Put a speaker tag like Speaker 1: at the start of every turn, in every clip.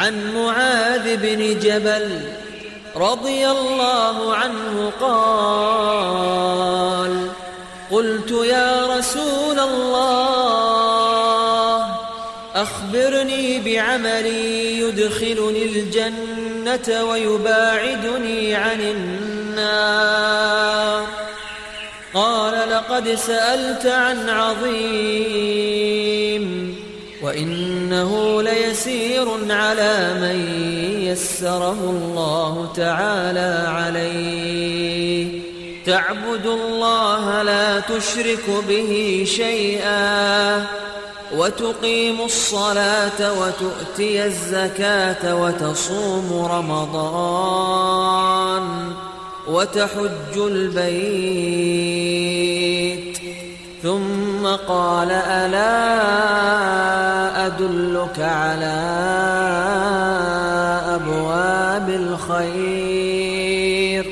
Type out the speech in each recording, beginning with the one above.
Speaker 1: عن معاذ بن جبل رضي الله عنه قال: قلت يا رسول الله أخبرني بعمل يدخلني الجنة ويباعدني عن النار. قال: لقد سألت عن عظيم، وإنه ليسير على من يسره الله تعالى عليه: تعبد الله لا تشرك به شيئا، وتقيم الصلاة وتؤتي الزكاة وتصوم رمضان وتحج البيت. ثم قال: ألا أدلك على أبواب الخير؟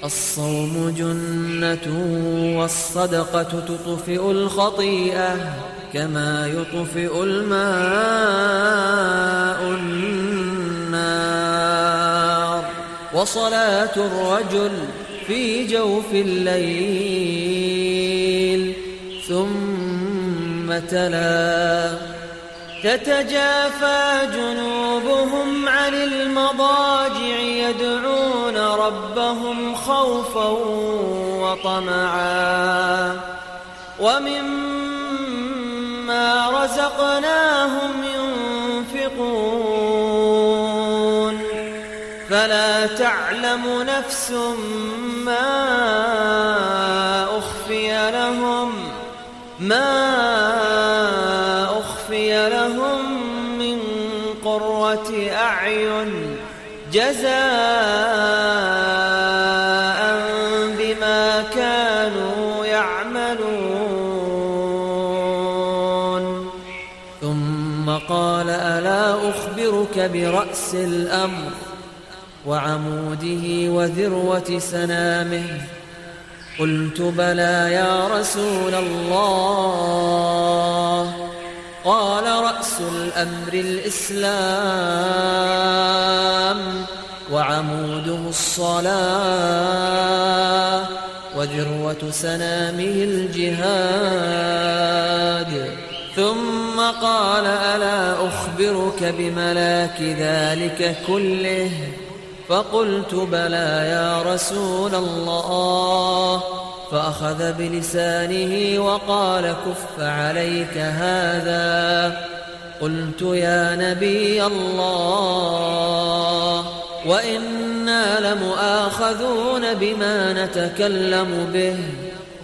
Speaker 1: الصوم جنة، والصدقة تطفئ الخطيئة كما يطفئ الماء النار، وصلاة الرجل في جوف الليل. ثم تلا: تتجافى جنوبهم عن المضاجع يدعون ربهم خوفا وطمعا، ومما رزقناهم ينفقون. فلا تعلم نفس ما أخفي لهم من قرة أعين جزاء بما كانوا يعملون. ثم قال: ألا أخبرك برأس الأمر وعموده وذروة سنامه؟ قلت: بلى يا رسول الله. قال: رأس الأمر الإسلام، وعموده الصلاة، وذروة سنامه الجهاد. ثم قال: ألا أخبرك بملاك ذلك كله؟ فقلت: بلى يا رسول الله. فأخذ بلسانه وقال: كف عليك هذا. قلت: يا نبي الله، وإنا لمؤاخذون بما نتكلم به.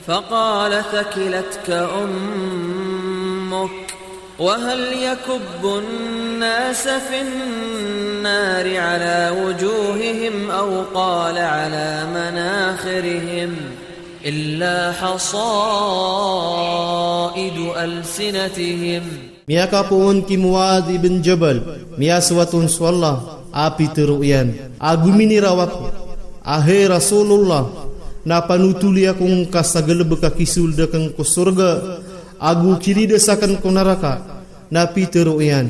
Speaker 1: فقال: ثكلتك أمك، وهل يكب الناس في النار على وجوههم أو قال على مناخرهم إلا حصائد ألسنتهم.
Speaker 2: Miyaka poon ki Muadz ibn Jabal, miya suwatun swalla, api teruyan, agumini rawak, ahe Rasulullah, na panutuli akong kasagalebeka kisul dakang ko surga, agu kiri desakan ko neraka, na pi teruyan,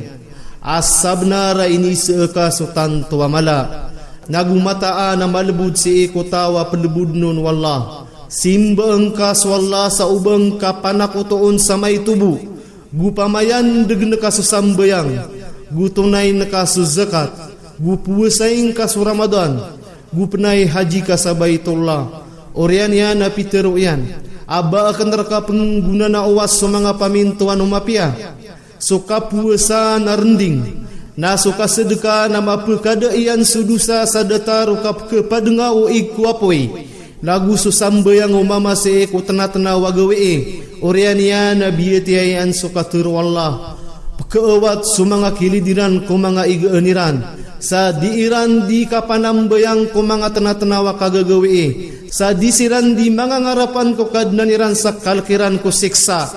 Speaker 2: asabna ra ini seeka sutan tuwa mala, nagu mataa na malebud si eko tawa pelebud nun wallah, simba engka swalla sa ubeng kapanakutoon sa may tubu, gu pamayan degen kasu sambayang, gu tunay na kasu zakat, gu puwesaing kasu Ramadan, gu penay haji kasa Baitullah. Orian yan na pitero yan, aba akan reka pengguna na awas sa mga pamintuan umapia, suka puwesa na rending, na suka sedeka na mapekada iyan sudusa sadata rukap kepadanga o ikuapoy, lagu susambayang umama se ko tena-tena wagawe. Orian yan na biyatiayan suka turu Allah, pekeawat sumanga kilidiran ko mga igaaniran, sa diiran di kapanambayang ko mga tena-tena wakagagawe, sa disiran di mga ngarapan ko kadnaniran sa kalkiran ko siksa,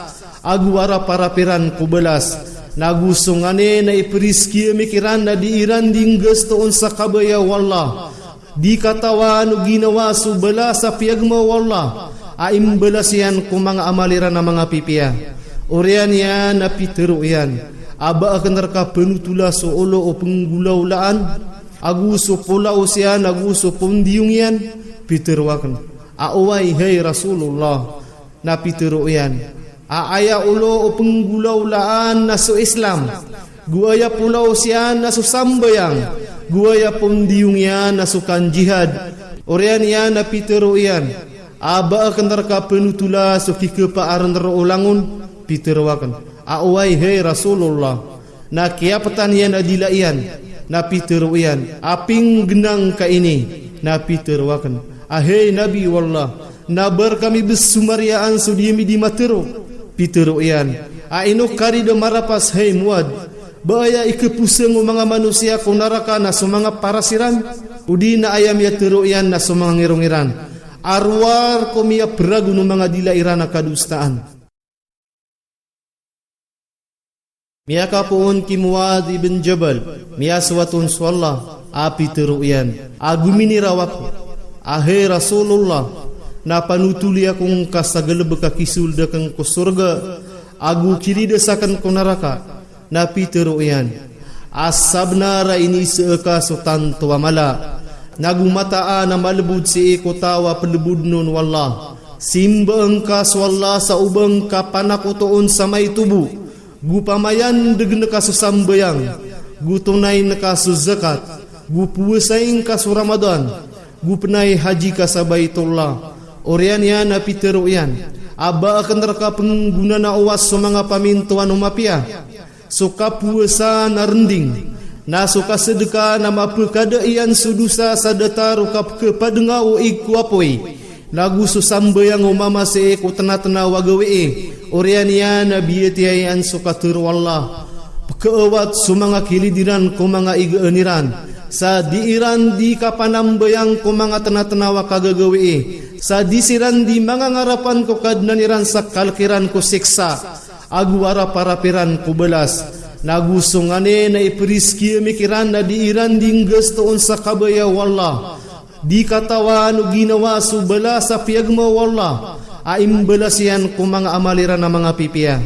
Speaker 2: aguara parapiran ko belas, nagusungane na iperiski mikiran na diiran dingges toon sa kabaya wallah, di katawan o ginawa subala sa piyagma wallah, aimbelas yan kung mga amaliran na mga pipiya. Orian yan na pitero yan, aba akan neraka penutula soolo o penggulaulaan agu so pulau sian agu so pondiungian piterwakan awai hai Rasulullah na piteroyan aya ulo o penggulaulaan naso Islam guaya pulau sian naso sambayang guaya pondiungian nasukan jihad orian ya na piteroyan aba akan neraka penutula so kikepaaran terulangun piterwakan awai hai Rasulullah na kiapatan yan adilaian na piteroyan aping genang ka ini na piterwakan ahai Nabi wallah na berkami besumariaan sudiami di matero piteroyan aino kari de marapas hai muad baya ikepuseng mga manusia ko neraka na sumanga parasiran udi na ayam ya teroyan na sumanga ngirongiran arwar ko miya beragu no mga dilairan na kadustaan. Miyaka poon ki Muadz ibn Jabal miyaswatun swallah api teruyan agumini rawak ahai Rasulullah na panutuli akong kasagalebe ka kisul dakang ko surga agu kiri desakan ko neraka na piteruyan asabna ra ini seeka sotan tuwa mala nagumataa na malebud si iko tawa pelebud nun wallah simba engka swallah sa ubeng ka panakutoon sa may tubu gu pamayan degen kasu sambayang gu tunai kasu zakat gu puasaing kasu Ramadan gu penai haji kasa Baitullah orian ya na piteruyan aba akan neraka pengguna na awas sumanga pamintuan umapia suka puasa na rending na suka sedekah na mapekada ian sudusa sadata rukap kepadengau iku apoi lagu susambayang umama se ku tena-tena wagawe orian ya nabi tiayan suka terwallah keewat sumanga kilidiran ko mga igaeniran sa diiran di kapanam bayang ko mga tena-tena wakagagawe sa disiran di mga ngarapan ko kadnaniran sa kalkiran ko siksa aguara parapiran ko belas nagusungane na iperiski mikiran na diiran ding gustoon sa kabaya wallah di katawan o ginawa subala sa piyagma wallah aimbalasian ko mga amaliran na mga pipiya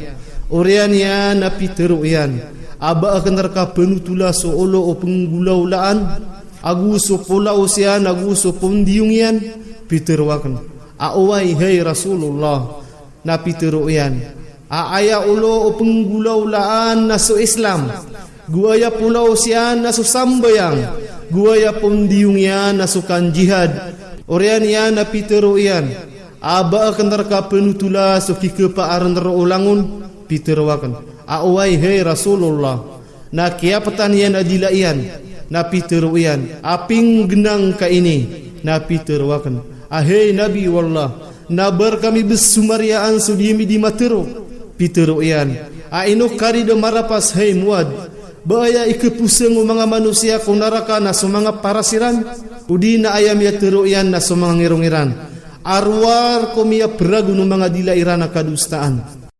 Speaker 2: orian yan na piteruyan aba akan neraka penutula so olo o penggulaulaan aguso pulau sian aguso pondiungian piterwakan awai hai Rasulullah na piteruyan aya ulo o penggulaulaan naso Islam guaya pulau sian naso sambayang guaya pondiungian nasukan jihad orian ya na piteroyan aba akan neraka penutula so kikepaaran terulangun piterwakan awai hai Rasulullah na kiapatan yan adilaian na piteroyan aping genang ka ini na piterwakan ahai Nabi wallah na berkami besumariaan sudiami di matero piteroyan aino kari de marapas hai muad baya ikepuseng mga manusia ko neraka na sumanga parasiran udi na ayam ya teroyan na sumanga ngirongiran arwar ko miya beragu no mga dilairan na kadustaan.